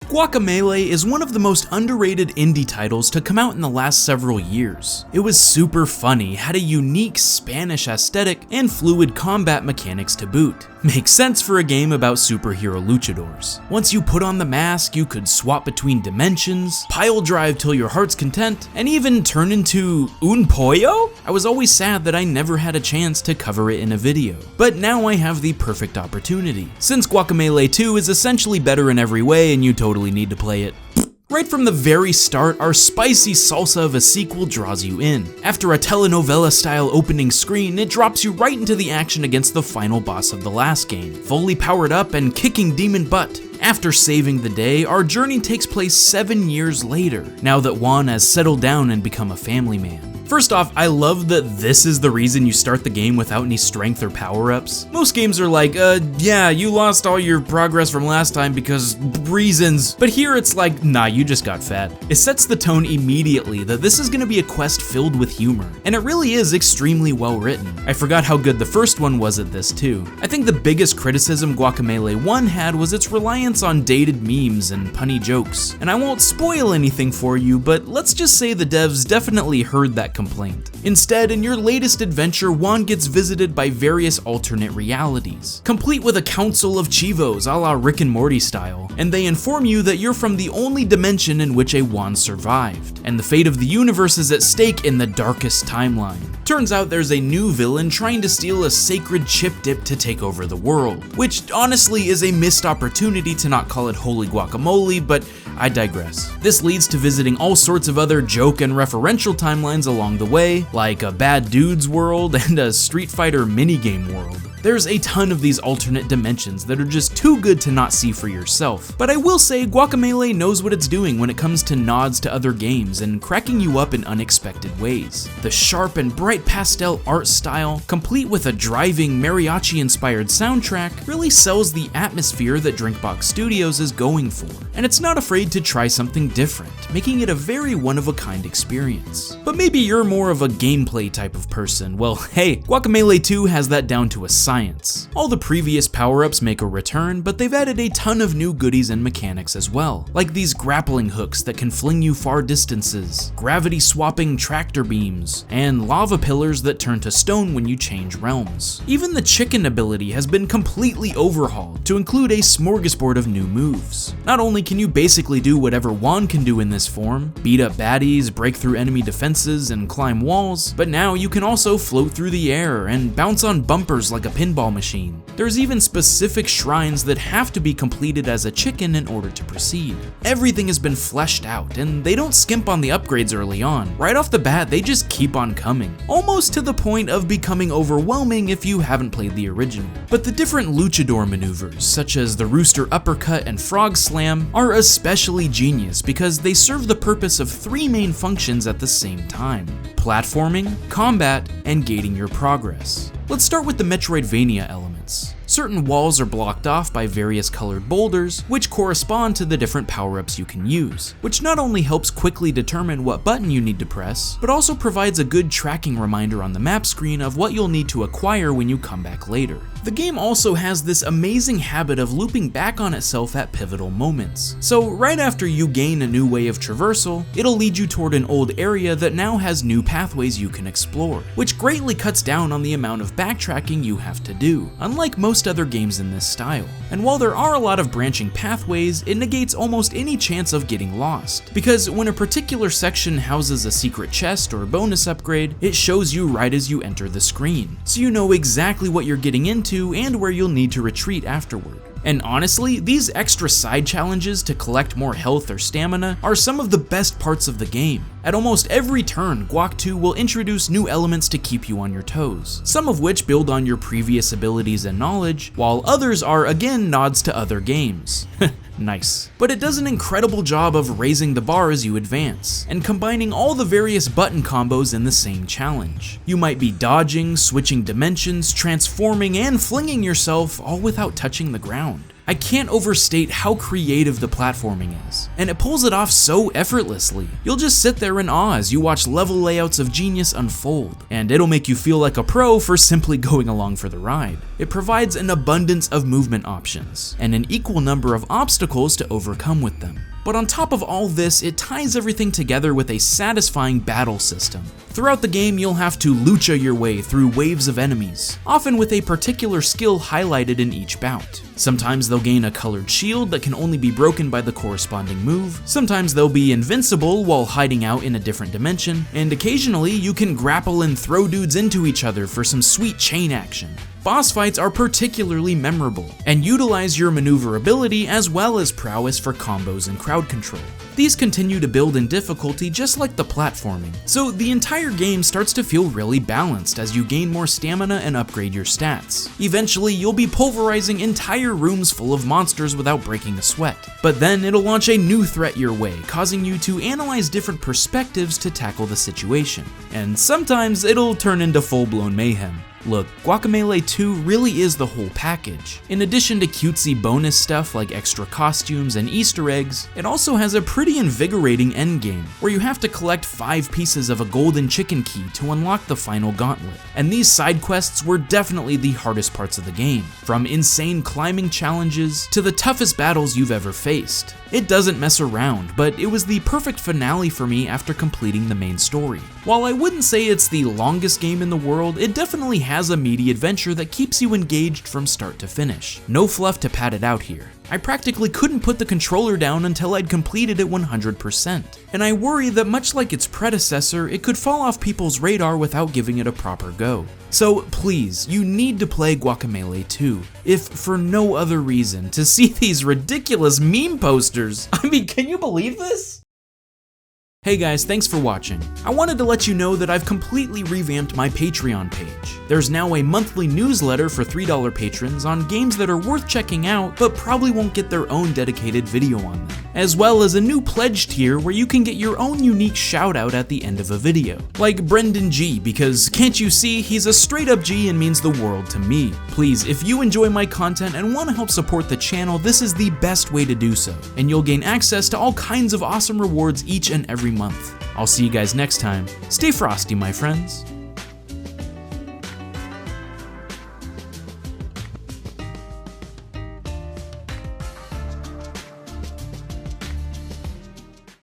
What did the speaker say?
Guacamelee is one of the most underrated indie titles to come out in the last several years. It was super funny, had a unique Spanish aesthetic, and fluid combat mechanics to boot. Makes sense for a game about superhero luchadors. Once you put on the mask, you could swap between dimensions, pile drive till your heart's content, and even turn into un pollo? I was always sad that I never had a chance to cover it in a video, but now I have the perfect opportunity. Since Guacamelee 2 is essentially better in every way and you totally need to play it. Right from the very start, our spicy salsa of a sequel draws you in. After a telenovela-style opening screen, it drops you right into the action against the final boss of the last game, fully powered up and kicking demon butt. After saving the day, our journey takes place 7 years later, now that Juan has settled down and become a family man. First off, I love that this is the reason you start the game without any strength or power-ups. Most games are like, yeah, you lost all your progress from last time because reasons. But here it's like, nah, you just got fat. It sets the tone immediately that this is gonna be a quest filled with humor, and it really is extremely well written. I forgot how good the first one was at this too. I think the biggest criticism Guacamelee 1 had was its reliance on dated memes and punny jokes. And I won't spoil anything for you, but let's just say the devs definitely heard that complaint. Instead, in your latest adventure, Juan gets visited by various alternate realities, complete with a council of chivos a la Rick and Morty style, and they inform you that you're from the only dimension in which a Juan survived, and the fate of the universe is at stake in the darkest timeline. Turns out there's a new villain trying to steal a sacred chip dip to take over the world, which honestly is a missed opportunity to not call it holy guacamole, but I digress. This leads to visiting all sorts of other joke and referential timelines along the way, like a Bad Dudes world and a Street Fighter minigame world. There's a ton of these alternate dimensions that are just too good to not see for yourself. But I will say Guacamelee knows what it's doing when it comes to nods to other games and cracking you up in unexpected ways. The sharp and bright pastel art style, complete with a driving mariachi-inspired soundtrack, really sells the atmosphere that Drinkbox Studios is going for. And it's not afraid to try something different, making it a very one-of-a-kind experience. But maybe you're more of a gameplay type of person. Well, hey, Guacamelee 2 has that down to a science. All the previous power-ups make a return, but they've added a ton of new goodies and mechanics as well, like these grappling hooks that can fling you far distances, gravity-swapping tractor beams, and lava pillars that turn to stone when you change realms. Even the chicken ability has been completely overhauled to include a smorgasbord of new moves. Not only can you basically do whatever Juan can do in this form, beat up baddies, break through enemy defenses, and climb walls, but now you can also float through the air and bounce on bumpers like a pinball machine. There's even specific shrines that have to be completed as a chicken in order to proceed. Everything has been fleshed out, and they don't skimp on the upgrades early on. Right off the bat, they just keep on coming, almost to the point of becoming overwhelming if you haven't played the original. But the different luchador maneuvers, such as the rooster uppercut and frog slam, are especially genius because they serve the purpose of 3 main functions at the same time: platforming, combat, and gating your progress. Let's start with the metroidvania elements. Certain walls are blocked off by various colored boulders, which correspond to the different power-ups you can use, which not only helps quickly determine what button you need to press, but also provides a good tracking reminder on the map screen of what you'll need to acquire when you come back later. The game also has this amazing habit of looping back on itself at pivotal moments. So right after you gain a new way of traversal, it'll lead you toward an old area that now has new pathways you can explore, which greatly cuts down on the amount of backtracking you have to do, unlike most other games in this style. And while there are a lot of branching pathways, it negates almost any chance of getting lost, because when a particular section houses a secret chest or bonus upgrade, it shows you right as you enter the screen, so you know exactly what you're getting into and where you'll need to retreat afterward. And honestly, these extra side challenges to collect more health or stamina are some of the best parts of the game. At almost every turn, Guac 2 will introduce new elements to keep you on your toes, some of which build on your previous abilities and knowledge, while others are again nods to other games. Nice. But it does an incredible job of raising the bar as you advance, and combining all the various button combos in the same challenge. You might be dodging, switching dimensions, transforming, and flinging yourself all without touching the ground. I can't overstate how creative the platforming is, and it pulls it off so effortlessly. You'll just sit there in awe as you watch level layouts of genius unfold, and it'll make you feel like a pro for simply going along for the ride. It provides an abundance of movement options, and an equal number of obstacles to overcome with them. But on top of all this, it ties everything together with a satisfying battle system. Throughout the game, you'll have to lucha your way through waves of enemies, often with a particular skill highlighted in each bout. Sometimes they'll gain a colored shield that can only be broken by the corresponding move, sometimes they'll be invincible while hiding out in a different dimension, and occasionally you can grapple and throw dudes into each other for some sweet chain action. Boss fights are particularly memorable, and utilize your maneuverability as well as prowess for combos and crowd control. These continue to build in difficulty just like the platforming, so the entire game starts to feel really balanced as you gain more stamina and upgrade your stats. Eventually, you'll be pulverizing entire rooms full of monsters without breaking a sweat. But then it'll launch a new threat your way, causing you to analyze different perspectives to tackle the situation. And sometimes it'll turn into full-blown mayhem. Look, Guacamelee 2 really is the whole package. In addition to cutesy bonus stuff like extra costumes and Easter eggs, it also has a pretty invigorating endgame, where you have to collect 5 pieces of a golden chicken key to unlock the final gauntlet. And these side quests were definitely the hardest parts of the game, from insane climbing challenges to the toughest battles you've ever faced. It doesn't mess around, but it was the perfect finale for me after completing the main story. While I wouldn't say it's the longest game in the world, it definitely has a meaty adventure that keeps you engaged from start to finish. No fluff to pad it out here. I practically couldn't put the controller down until I'd completed it 100%. And I worry that much like its predecessor, it could fall off people's radar without giving it a proper go. So please, you need to play Guacamelee 2, if for no other reason, to see these ridiculous meme posters. I mean, can you believe this? Hey guys, thanks for watching. I wanted to let you know that I've completely revamped my Patreon page. There's now a monthly newsletter for $3 patrons on games that are worth checking out but probably won't get their own dedicated video on them, as well as a new pledge tier where you can get your own unique shout out at the end of a video. Like Brendan G, because can't you see, he's a straight up G and means the world to me. Please, if you enjoy my content and want to help support the channel, this is the best way to do so, and you'll gain access to all kinds of awesome rewards each and every month. I'll see you guys next time. Stay frosty, my friends.